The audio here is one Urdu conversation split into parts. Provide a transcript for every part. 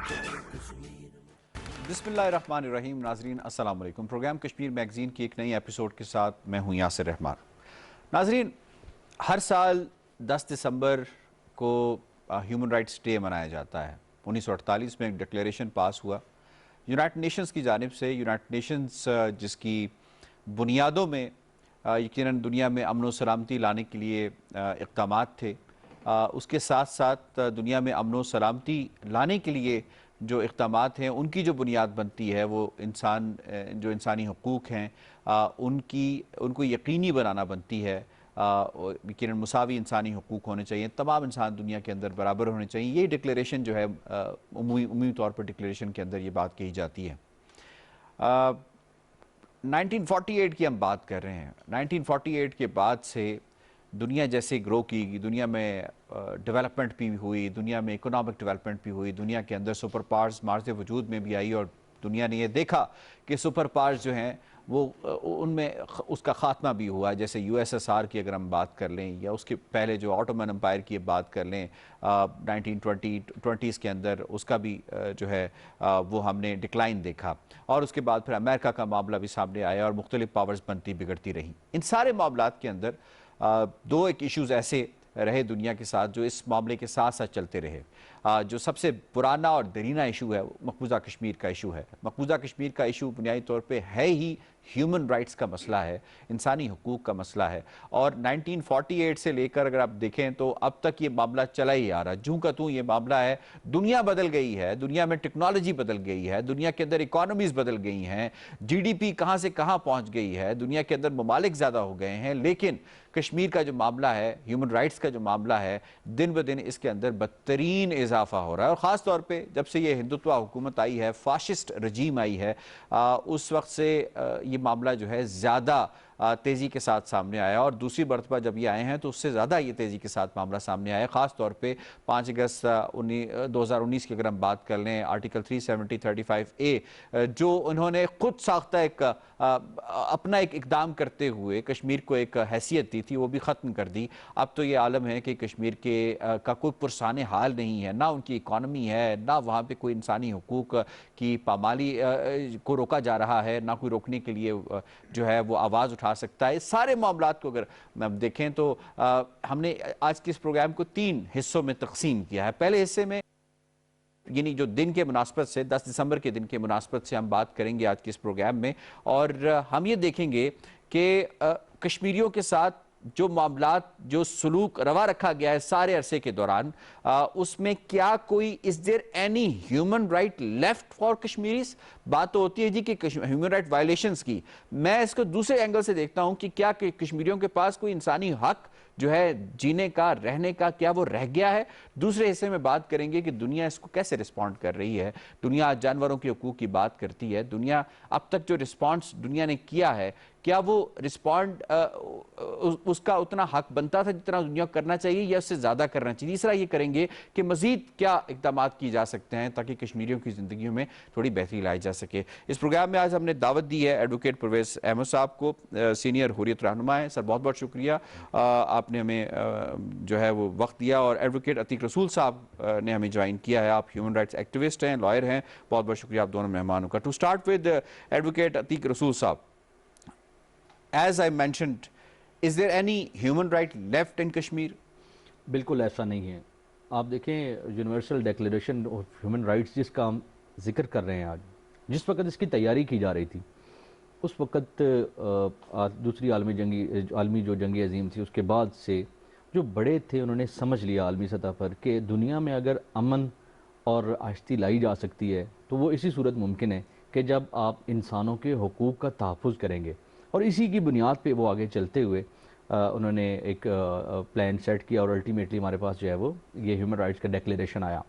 بسم اللہ الرحمن الرحیم. ناظرین السلام علیکم. پروگرام کشمیر میگزین کی ایک نئی ایپیسوڈ کے ساتھ میں ہوں یاسر رحمان. ناظرین، ہر سال 10 دسمبر کو ہیومن رائٹس ڈے منایا جاتا ہے. 1948 میں ایک ڈکلیریشن پاس ہوا یونائٹڈ نیشنز کی جانب سے. یونائٹڈ نیشنز جس کی بنیادوں میں یقیناً دنیا میں امن و سلامتی لانے کے لیے اقدامات تھے، اس کے ساتھ ساتھ دنیا میں امن و سلامتی لانے کے لیے جو اقدامات ہیں ان کی جو بنیاد بنتی ہے وہ جو انسانی حقوق ہیں ان کو یقینی بنانا بنتی ہے. یقیناً مساوی انسانی حقوق ہونے چاہیے، تمام انسان دنیا کے اندر برابر ہونے چاہیے. یہ ڈکلیریشن جو ہے عمومی طور پر ڈکلیریشن کے اندر یہ بات کہی جاتی ہے. 1948 کی ہم بات کر رہے ہیں. 1948 کے بعد سے دنیا جیسے گرو کی، دنیا میں ڈیولپمنٹ بھی ہوئی، دنیا میں اکنامک ڈیولپمنٹ بھی ہوئی، دنیا کے اندر سپر پاورز مارز وجود میں بھی آئی، اور دنیا نے یہ دیکھا کہ سپر پاورز جو ہیں وہ ان میں اس کا خاتمہ بھی ہوا. جیسے یو ایس ایس آر کی اگر ہم بات کر لیں، یا اس کے پہلے جو آٹومن امپائر کی بات کر لیں 1920s کے اندر، اس کا بھی جو ہے وہ ہم نے ڈکلائن دیکھا. اور اس کے بعد پھر امریکہ کا معاملہ بھی سامنے آیا اور مختلف پاورز بنتی بگڑتی رہیں. ان سارے معاملات کے اندر دو ایک ایشوز ایسے رہے دنیا کے ساتھ جو اس معاملے کے ساتھ ساتھ چلتے رہے. جو سب سے پرانا اور دیرینہ ایشو ہے وہ مقبوضہ کشمیر کا ایشو ہے. مقبوضہ کشمیر کا ایشو بنیادی طور پہ ہے ہی ہیومن رائٹس کا مسئلہ ہے، انسانی حقوق کا مسئلہ ہے. اور 1948 سے لے کر اگر آپ دیکھیں تو اب تک یہ معاملہ چلا ہی آ رہا ہے. جوں کا توں یہ معاملہ ہے. دنیا بدل گئی ہے، دنیا میں ٹیکنالوجی بدل گئی ہے، دنیا کے اندر اکانومیز بدل گئی ہیں، جی ڈی پی کہاں سے کہاں پہنچ گئی ہے، دنیا کے اندر ممالک زیادہ ہو گئے ہیں، لیکن کشمیر کا جو معاملہ ہے، ہیومن رائٹس کا جو معاملہ ہے، دن بدن اس کے اندر بدترین اضافہ ہو رہا ہے. اور خاص طور پہ جب سے یہ ہندوتوا حکومت آئی ہے، فاشسٹ رجیم آئی ہے، اس وقت سے یہ معاملہ جو ہے زیادہ تیزی کے ساتھ سامنے آیا. اور دوسری مرتبہ جب یہ آئے ہیں تو اس سے زیادہ یہ تیزی کے ساتھ معاملہ سامنے آیا. خاص طور پہ 5 اگست 2019 کی اگر ہم بات کر لیں، آرٹیکل 370-35A جو انہوں نے خود ساختہ اپنا ایک اقدام کرتے ہوئے کشمیر کو ایک حیثیت دی تھی، وہ بھی ختم کر دی. اب تو یہ عالم ہے کہ کشمیر کا کوئی پرسان حال نہیں ہے، نہ ان کی اکانومی ہے، نہ وہاں پہ کوئی انسانی حقوق کی پامالی کو روکا جا رہا ہے، نہ کوئی روکنے کے لیے جو ہے وہ آواز اٹھا سکتا ہے. سارے معاملات کو اگر ہم دیکھیں تو ہم نے آج کے اس پروگرام کو 3 حصوں میں تقسیم کیا ہے. پہلے حصے میں یعنی جو دن کے مناسبت سے 10 دسمبر کے دن کے مناسبت سے ہم بات کریں گے آج کے اس پروگرام میں، اور ہم یہ دیکھیں گے کہ کشمیریوں کے ساتھ جو معاملات، جو سلوک روا رکھا گیا ہے سارے عرصے کے دوران، اس میں کیا کوئی is there any human right left for Kashmiris؟ بات تو ہوتی ہے جی کہ ہیومن رائٹ وائلیشنز کی. میں اس کو دوسرے اینگل سے دیکھتا ہوں کہ کیا کشمیریوں کے پاس کوئی انسانی حق جو ہے جینے کا، رہنے کا، کیا وہ رہ گیا ہے؟ دوسرے حصے میں بات کریں گے کہ دنیا اس کو کیسے رسپونڈ کر رہی ہے. دنیا جانوروں کے حقوق کی بات کرتی ہے. دنیا اب تک جو رسپانس دنیا نے کیا ہے، کیا وہ رسپونڈ اس کا اتنا حق بنتا تھا جتنا دنیا کو کرنا چاہیے، یا اس سے زیادہ کرنا چاہیے؟ تیسرا یہ کریں گے کہ مزید کیا اقدامات کی جا سکتے ہیں تاکہ کشمیریوں کی زندگیوں میں تھوڑی بہتری لائی جا سکے. اس پروگرام میں آج ہم نے دعوت دی ہے ایڈوکیٹ پرویز احمد صاحب کو، سینئر حریت رہنما ہیں. سر بہت بہت شکریہ، آپ نے ہمیں جو ہے وہ وقت دیا. اور ایڈوکیٹ عتیق رسول صاحب نے ہمیں جوائن کیا ہے. آپ ہیومن رائٹس ایکٹیوسٹ ہیں، لائر ہیں. بہت بہت شکریہ آپ دونوں مہمانوں کا. To start with advocate Atiq Rasool صاحب، as I mentioned, is there any human right left in Kashmir؟ بالکل ایسا نہیں ہے. آپ دیکھیں universal declaration of human rights جس کا ہم ذکر کر رہے ہیں آج، جس وقت اس کی تیاری کی جا رہی تھی، اس وقت دوسری عالمی جو جنگ عظیم تھی، اس کے بعد سے جو بڑے تھے انہوں نے سمجھ لیا عالمی سطح پر کہ دنیا میں اگر امن اور آہستی لائی جا سکتی ہے تو وہ اسی صورت ممکن ہے کہ جب آپ انسانوں کے حقوق کا تحفظ کریں گے. اور اسی کی بنیاد پہ وہ آگے چلتے ہوئے انہوں نے ایک پلان سیٹ کیا، اور الٹیمیٹلی ہمارے پاس جو ہے وہ یہ ہیومن رائٹس کا ڈیکلیریشن آیا.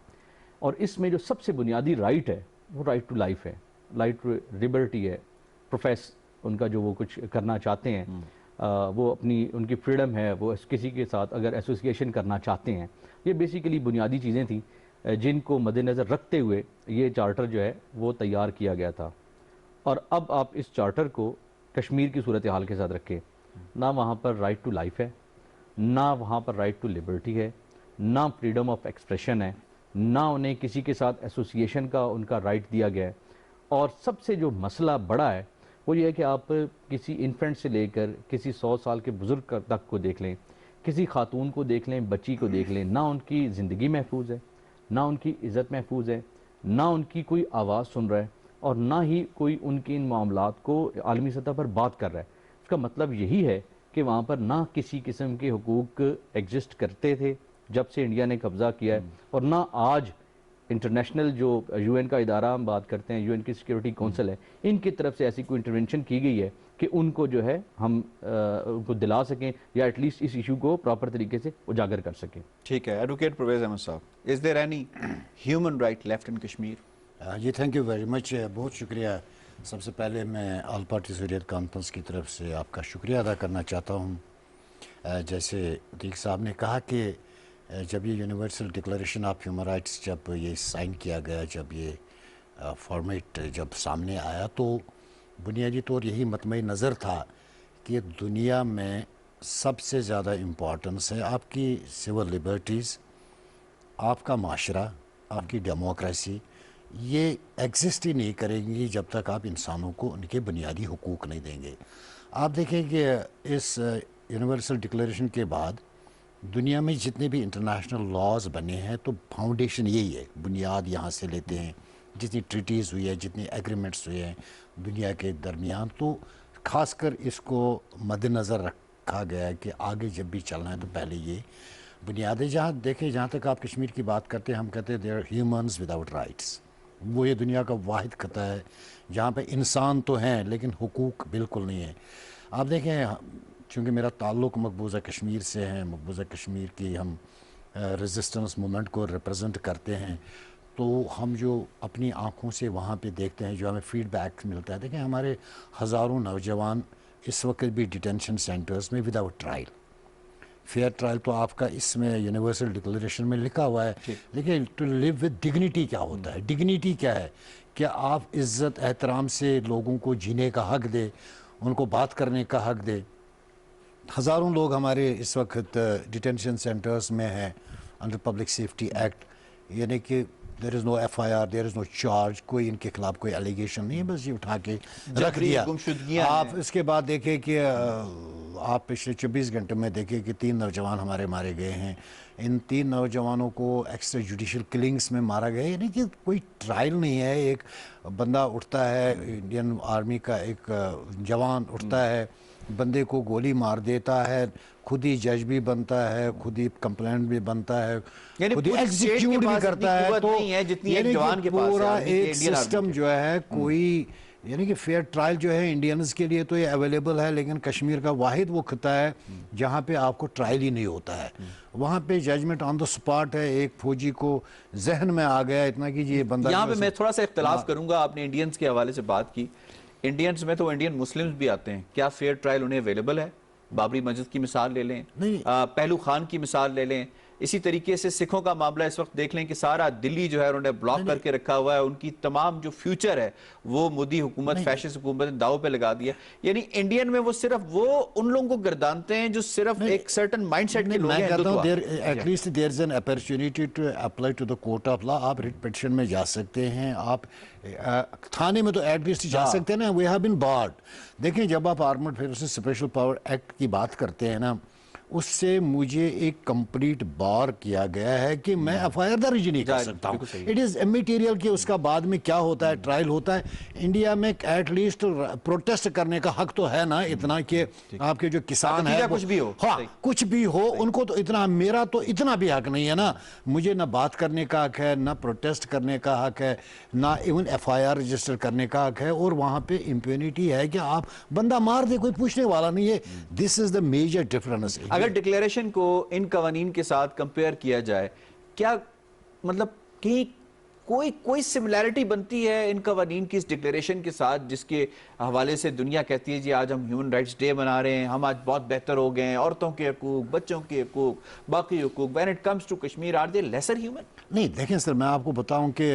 اور اس میں جو سب سے بنیادی رائٹ ہے وہ رائٹ ٹو لائف ہے، رائٹ ٹو لبرٹی ہے. پروفیس ان کا جو وہ کچھ کرنا چاہتے ہیں، وہ اپنی ان کی فریڈم ہے، وہ کسی کے ساتھ اگر ایسوسیشن کرنا چاہتے ہیں. یہ بیسیکلی بنیادی چیزیں تھیں جن کو مد نظر رکھتے ہوئے یہ چارٹر جو ہے وہ تیار کیا گیا تھا. اور اب آپ اس چارٹر کو کشمیر کی صورتحال کے ساتھ رکھیں، نہ وہاں پر رائٹ ٹو لائف ہے، نہ وہاں پر رائٹ ٹو لبرٹی ہے، نہ فریڈم آف ایکسپریشن ہے، نہ انہیں کسی کے ساتھ ایسوسیشن کا ان کا رائٹ دیا گیا ہے. اور سب سے جو مسئلہ بڑا ہے وہ یہ ہے کہ آپ کسی انفینٹ سے لے کر کسی 100 سال کے بزرگ تک کو دیکھ لیں, کسی خاتون کو دیکھ لیں, بچی کو دیکھ لیں, نہ ان کی زندگی محفوظ ہے, نہ ان کی عزت محفوظ ہے, نہ ان کی کوئی آواز سن رہا ہے, اور نہ ہی کوئی ان کے ان معاملات کو عالمی سطح پر بات کر رہا ہے. اس کا مطلب یہی ہے کہ وہاں پر نہ کسی قسم کے حقوق ایگزسٹ کرتے تھے جب سے انڈیا نے قبضہ کیا ہے, اور نہ آج انٹرنیشنل جو یو این کا ادارہ ہم بات کرتے ہیں, یو این کی سیکیورٹی کونسل ہے, ان کی طرف سے ایسی کوئی انٹرونشن کی گئی ہے کہ ان کو جو ہے ہم ان کو دلا سکیں یا ایٹ لیسٹ اس ایشو کو پراپر طریقے سے اجاگر کر سکیں. ٹھیک ہے, ایڈوکیٹ پرویز احمد صاحب, is there any human right left in Kashmir? جی تھینک یو ویری مچ, بہت شکریہ. سب سے پہلے میں آل پارٹی حریت کانفرنس کی طرف سے آپ کا شکریہ ادا کرنا چاہتا ہوں. جیسے عتیق صاحب نے کہا کہ جب یہ universal declaration of human rights جب یہ سائن کیا گیا, جب یہ فارمیٹ جب سامنے آیا, تو بنیادی طور یہی مطمع نظر تھا کہ دنیا میں سب سے زیادہ امپورٹنس ہے آپ کی سول لبرٹیز, آپ کا معاشرہ, آپ کی ڈیموکریسی, یہ ایگزسٹ ہی نہیں کریں گی جب تک آپ انسانوں کو ان کے بنیادی حقوق نہیں دیں گے. آپ دیکھیں کہ اس یونیورسل ڈکلیریشن کے بعد دنیا میں جتنے بھی انٹرنیشنل لاز بنے ہیں تو فاؤنڈیشن یہی ہے, بنیاد یہاں سے لیتے ہیں. جتنی ٹریٹیز ہوئی ہے, جتنی ایگریمنٹس ہوئے ہیں دنیا کے درمیان, تو خاص کر اس کو مد نظر رکھا گیا ہے کہ آگے جب بھی چلنا ہے تو پہلے یہ بنیادیں. جہاں دیکھیں, جہاں تک آپ کشمیر کی بات کرتے ہیں, ہم کہتے ہیں دیر ہیومنز وداؤٹ رائٹس. وہ یہ دنیا کا واحد خطہ ہے جہاں پہ انسان تو ہیں لیکن حقوق بالکل نہیں ہیں. آپ دیکھیں, چونکہ میرا تعلق مقبوضہ کشمیر سے ہے, مقبوضہ کشمیر کی ہم ریزسٹنس مومنٹ کو ریپرزنٹ کرتے ہیں, تو ہم جو اپنی آنکھوں سے وہاں پہ دیکھتے ہیں, جو ہمیں فیڈ بیک ملتا ہے, دیکھیں ہمارے ہزاروں نوجوان اس وقت بھی ڈیٹینشن سینٹرز میں وداؤٹ ٹرائل. فیئر ٹرائل تو آپ کا اس میں یونیورسل ڈکلیریشن میں لکھا ہوا ہے, لیکن ٹو لیو ود ڈگنیٹی کیا ہوتا ہے؟ ڈگنیٹی کیا ہے کہ آپ عزت احترام سے لوگوں کو جینے کا حق دے, ان کو بات کرنے کا حق دے. ہزاروں لوگ ہمارے اس وقت ڈیٹینشن سینٹرز میں ہیں انڈر پبلک سیفٹی ایکٹ, یعنی کہ there is no F I R, there is no charge, کوئی ان کے خلاف کوئی الیگیشن نہیں ہے, بس یہ اٹھا کے رکھ دیا. آپ اس کے بعد دیکھیں کہ آپ پچھلے 24 گھنٹے میں دیکھیں کہ 3 نوجوان ہمارے مارے گئے ہیں. ان 3 نوجوانوں کو ایکسٹرا جوڈیشل کلنگز میں مارا گیا, یعنی کہ کوئی ٹرائل نہیں ہے. ایک بندہ اٹھتا ہے, انڈین آرمی کا ایک جوان اٹھتا ہے, بندے کو گولی مار دیتا ہے, خود ہی جج بھی بنتا ہے, خود ہی کمپلینٹ بھی بنتا ہے, خود ہی ایگزیکیوٹ بھی کرتا ہے. تو یعنی کہ پورا ایک سسٹم جو ہے کوئی, یعنی کہ فیئر ٹرائل جو ہے انڈینز کے لیے تو یہ اویلیبل ہے, لیکن کشمیر کا واحد وہ خطہ ہے جہاں پہ آپ کو ٹرائل ہی نہیں ہوتا ہے. وہاں پہ ججمنٹ آن دا سپاٹ ہے. ایک فوجی کو ذہن میں آ گیا اتنا کہ یہ بندہ, یہاں پہ میں تھوڑا سا اختلاف کروں گا. آپ نے انڈینز کے حوالے سے بات کی, انڈینز میں تو انڈین مسلمز بھی آتے ہیں, کیا فیئر ٹرائل انہیں اویلیبل ہے؟ بابری مسجد کی مثال لے لیں, پہلو خان کی مثال لے لیں, اسی طریقے سے سکھوں کا معاملہ اس وقت دیکھ لیں کہ سارا دلی جو ہے انہوں نے بلاک کر کے رکھا ہوا ہے, ان کی تمام جو فیوچر ہے وہ مودی حکومت, فیشسٹ حکومت نے داؤ پہ لگا دیا. یعنی انڈین میں وہ صرف وہ ان لوگوں کو گردانتے ہیں جو صرف ایک سرٹن مائنڈ سیٹ کے لوگ ہیں. میں کہتا ہوں at least there is an opportunity to apply to the court of law. آپ ریٹ پٹیشن میں جا سکتے ہیں, آپ تھانے میں تو ایٹ لیسٹ جا سکتے ہیں نا. We have been barred. دیکھیں جب آپ armed forces special power act کی بات کرتے ہیں نا, اس سے مجھے ایک کمپلیٹ بار کیا گیا ہے کہ میں ایف آئی آر درج نہیں کر سکتا ہوں. اٹ از امیٹیریل کہ اس کا بعد میں کیا ہوتا ہے, ٹرائل ہوتا ہے. انڈیا میں ایٹ لیسٹ پروٹیسٹ کرنے کا حق تو ہے نا اتنا, کہ آپ کے جو کسان ہیں کچھ بھی ہو, ہاں کچھ بھی ہو, ان کو تو اتنا, میرا تو اتنا بھی حق نہیں ہے نا. مجھے نہ بات کرنے کا حق ہے, نہ پروٹیسٹ کرنے کا حق ہے, نہ even if I R register کرنے کا حق ہے. اور وہاں پہ امپیونٹی ہے کہ آپ بندہ مار دے, کوئی پوچھنے والا نہیں ہے. دس از دا میجر ڈفرنس. اگر ڈکلیریشن کو ان قوانین کے ساتھ کمپیئر کیا جائے, کیا مطلب کہیں کوئی سملیرٹی بنتی ہے ان قوانین کی اس ڈکلیریشن کے ساتھ, جس کے حوالے سے دنیا کہتی ہے جی آج ہم ہیومن رائٹس ڈے منا رہے ہیں, ہم آج بہت بہتر ہو گئے ہیں, عورتوں کے حقوق, بچوں کے حقوق, باقی حقوق, when it comes to Kashmir are they lesser human؟ نہیں دیکھیں سر, میں آپ کو بتاؤں کہ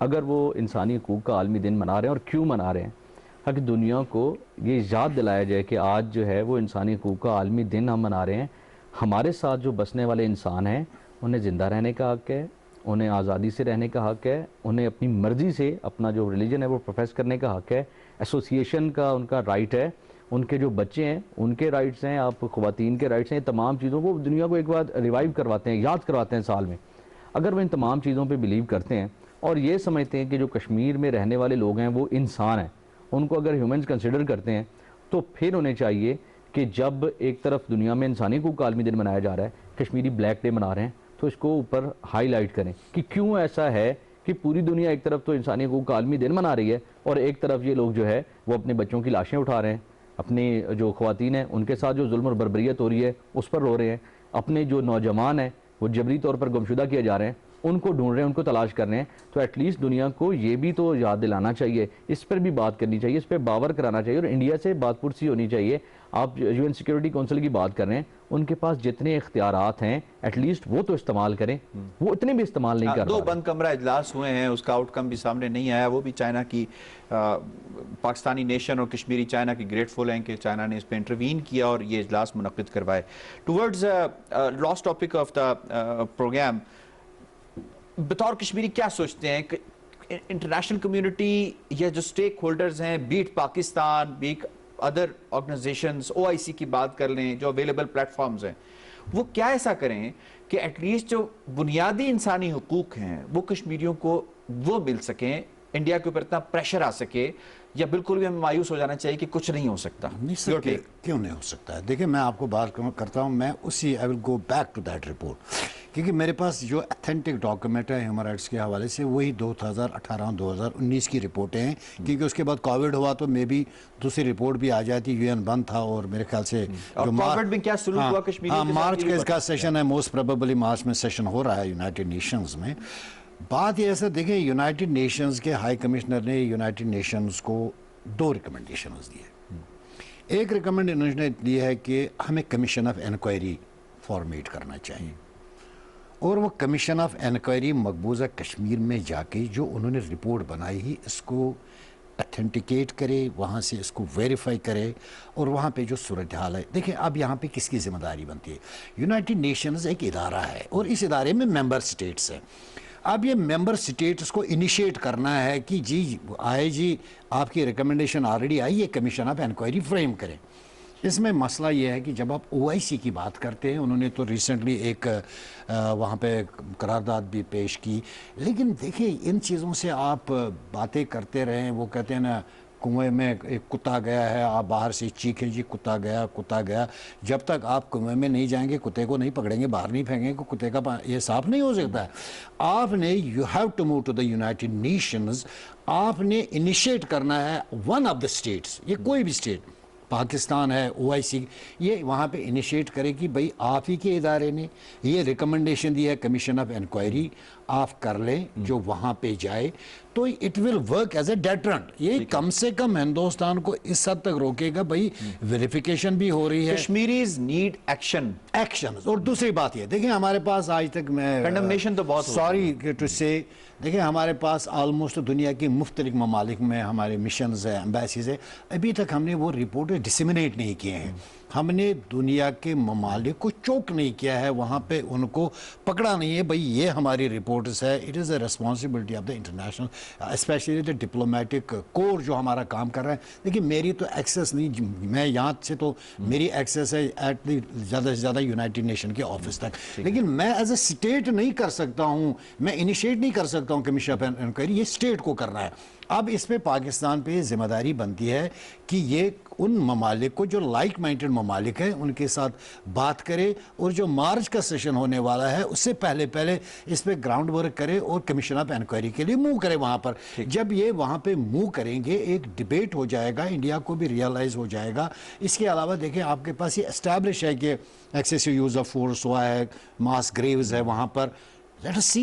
اگر وہ انسانی حقوق کا عالمی دن منا رہے ہیں، اور کیوں منا رہے ہیں، تاکہ دنیا کو یہ یاد دلایا جائے کہ آج جو ہے وہ انسانی حقوق کا عالمی دن ہم منا رہے ہیں، ہمارے ساتھ جو بسنے والے انسان ہیں انہیں زندہ رہنے کا حق ہے، انہیں آزادی سے رہنے کا حق ہے، انہیں اپنی مرضی سے اپنا جو ریلیجن ہے وہ پروفیس کرنے کا حق ہے، ایسوسیشن کا ان کا رائٹ ہے، ان کے جو بچے ہیں ان کے رائٹس ہیں، آپ خواتین کے رائٹس ہیں، تمام چیزوں کو دنیا کو ایک بار ریوائیو کرواتے ہیں، یاد کرواتے ہیں سال میں۔ اگر وہ ان تمام چیزوں پہ بلیو کرتے ہیں اور یہ سمجھتے ہیں کہ جو کشمیر میں رہنے والے لوگ ہیں وہ انسان ہیں، ان کو اگر ہیومنز کنسیڈر کرتے ہیں، تو پھر انہیں چاہیے کہ جب ایک طرف دنیا میں انسانی حقوق کا عالمی دن منایا جا رہا ہے، کشمیری بلیک ڈے منا رہے ہیں، تو اس کو اوپر ہائی لائٹ کریں کہ کیوں ایسا ہے کہ پوری دنیا ایک طرف تو انسانی حقوق کا عالمی دن منا رہی ہے اور ایک طرف یہ لوگ جو ہے وہ اپنے بچوں کی لاشیں اٹھا رہے ہیں، اپنی جو خواتین ہیں ان کے ساتھ جو ظلم اور بربریت ہو رہی ہے اس پر رو رہے ہیں، اپنے جو نوجوان ہیں وہ جبری طور پر گمشدہ کیے جا رہے ہیں، ان کو ڈھونڈ رہے ہیں، ان کو تلاش کر رہے ہیں۔ تو ایٹ لیسٹ دنیا کو یہ بھی تو یاد دلانا چاہیے، اس پر بھی بات کرنی چاہیے، اس پہ باور کرانا چاہیے، اور انڈیا سے بات پرسی ہونی چاہیے۔ آپ یو این سیکیورٹی کونسل کی بات کر رہے ہیں، ان کے پاس جتنے اختیارات ہیں ایٹ لیسٹ وہ تو استعمال کریں، وہ اتنے بھی استعمال نہیں کر رہے۔ 2 بند کمرہ اجلاس ہوئے ہیں، اس کا آؤٹ کم بھی سامنے نہیں آیا، وہ بھی چائنا کی پاکستانی نیشن اور کشمیری چائنا کی گریٹفل ہیں کہ چائنا نے اس پہ انٹروین کیا اور یہ اجلاس منعقد کروائے۔ Towards last topic of the program, بطور کشمیری کیا سوچتے ہیں کہ انٹرنیشنل کمیونٹی یا جو سٹیک ہولڈرز ہیں، be it Pakistan, be it other organizations, OIC کی بات کر لیں، جو اویلیبل پلیٹ فارمز ہیں، وہ کیا ایسا کریں کہ ایٹ لیسٹ جو بنیادی انسانی حقوق ہیں وہ کشمیریوں کو وہ مل سکیں، انڈیا کے اوپر اتنا پریشر آ سکے، یا بالکل بھی ہمیں مایوس ہو جانا چاہیے کہ کچھ نہیں ہو سکتا؟ نہیں سر، کیوں نہیں ہو سکتا ہے؟ دیکھیں میں آپ کو بات کرتا ہوں، میں اسی I will go back to that report، کیونکہ میرے پاس جو اتھینٹک ڈاکومنٹ ہے ہیومن رائٹس کے حوالے سے وہی 2018-2019 کی رپورٹیں ہیں، کیونکہ اس کے بعد کووڈ ہوا تو میں بھی دوسری رپورٹ بھی آ جاتی، UN بند تھا، اور میرے خیال سے جو کووڈ میں کیا سلوک ہوا کشمیریوں کے ساتھ، مارچ کا اس کا سیشن ہے، موسٹ پروبیبلی مارچ میں سیشن ہو رہا ہے یونائٹڈ نیشنز میں۔ بات یہ ایسا دیکھیں، یونائٹڈ نیشنز کے ہائی کمشنر نے یونائٹڈ نیشنز کو 2 ریکمنڈیشنز دی ہے۔ ایک ریکمنڈ انہوں نے دی ہے کہ ہمیں کمیشن آف انکوائری فارمیٹ کرنا چاہیے، اور وہ کمیشن آف انکوائری مقبوضہ کشمیر میں جا کے جو انہوں نے رپورٹ بنائی ہی اس کو اتھینٹیکیٹ کرے، وہاں سے اس کو ویریفائی کرے، اور وہاں پہ جو صورتحال ہے دیکھیں اب یہاں پہ کس کی ذمہ داری بنتی ہے؟ یونائٹڈ نیشنز ایک ادارہ ہے اور اس ادارے میں ممبر سٹیٹس ہیں۔ اب یہ ممبر سٹیٹس کو انیشیٹ کرنا ہے کہ جی آپ کی ریکمنڈیشن آلریڈی آئی، یہ کمیشن آف انکوائری فریم کریں۔ اس میں مسئلہ یہ ہے کہ جب آپ OIC کی بات کرتے ہیں، انہوں نے تو ریسنٹلی ایک وہاں پہ قرارداد بھی پیش کی، لیکن دیکھیں ان چیزوں سے آپ باتیں کرتے رہیں، وہ کہتے ہیں نا کنویں میں ایک کتا گیا ہے، آپ باہر سے چیخیں جی کتا گیا، جب تک آپ کنویں میں نہیں جائیں گے، کتے کو نہیں پکڑیں گے، باہر نہیں پھینگیں گے، کتے کا یہ صاف نہیں ہو سکتا ہے۔ آپ نے you have to move to the United Nations, آپ نے انیشیٹ کرنا ہے ون آف دا اسٹیٹس، یہ کوئی بھی اسٹیٹ، پاکستان ہے، OIC، یہ وہاں پہ انیشیٹ کرے کہ بھئی آپ ہی کے ادارے نے یہ ریکمنڈیشن دی ہے کمیشن آف انکوائری، آپ کر لیں، جو وہاں پہ جائے تو it will work as a deterrent. یہ کم سے کم ہندوستان کو اس حد تک روکے گا، بھئی ویریفیکیشن بھی ہو رہی ہے، کشمیریز نیڈ ایکشن۔ اور دوسری بات یہ دیکھیں ہمارے پاس آج تک، میں کنڈمنیشن تو بہت سوری ٹو سے، دیکھیں ہمارے پاس آلموسٹ دنیا کی مختلف ممالک میں ہمارے مشنز ہیں، ایمبیسیز ہیں، ابھی تک ہم نے وہ رپورٹ ڈسیمنیٹ نہیں کیے ہیں، ہم نے دنیا کے ممالک کو چوک نہیں کیا ہے، وہاں پہ ان کو پکڑا نہیں ہے، بھئی یہ ہماری رپورٹس ہے، it is a responsibility of the international especially the diplomatic corps جو ہمارا کام کر رہا ہے۔ دیکھیں میری تو ایکسیس نہیں، میں یہاں سے تو میری ایکسیس ہے ایٹ دی زیادہ سے زیادہ یونائٹڈ نیشن کے آفس تک، لیکن میں ایز اے اسٹیٹ نہیں کر سکتا ہوں، میں انیشیٹ نہیں کر سکتا ہوں کمیشن آف انکوائری، یہ اسٹیٹ کو کرنا ہے۔ اب اس پہ پاکستان پہ ذمہ داری بنتی ہے کہ یہ ان ممالک کو جو لائک مائنڈڈ ممالک ہیں ان کے ساتھ بات کرے، اور جو مارچ کا سیشن ہونے والا ہے اس سے پہلے اس پہ گراؤنڈ ورک کرے اور کمیشن آف انکوائری کے لیے موو کرے وہاں پر۔ جب یہ وہاں پہ موو کریں گے ایک ڈیبیٹ ہو جائے گا، انڈیا کو بھی ریئلائز ہو جائے گا۔ اس کے علاوہ دیکھیں آپ کے پاس یہ اسٹیبلش ہے کہ ایکسیسو یوز آف فورس ہوا ہے، ماس گریوز ہے وہاں پر، Let us see.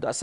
10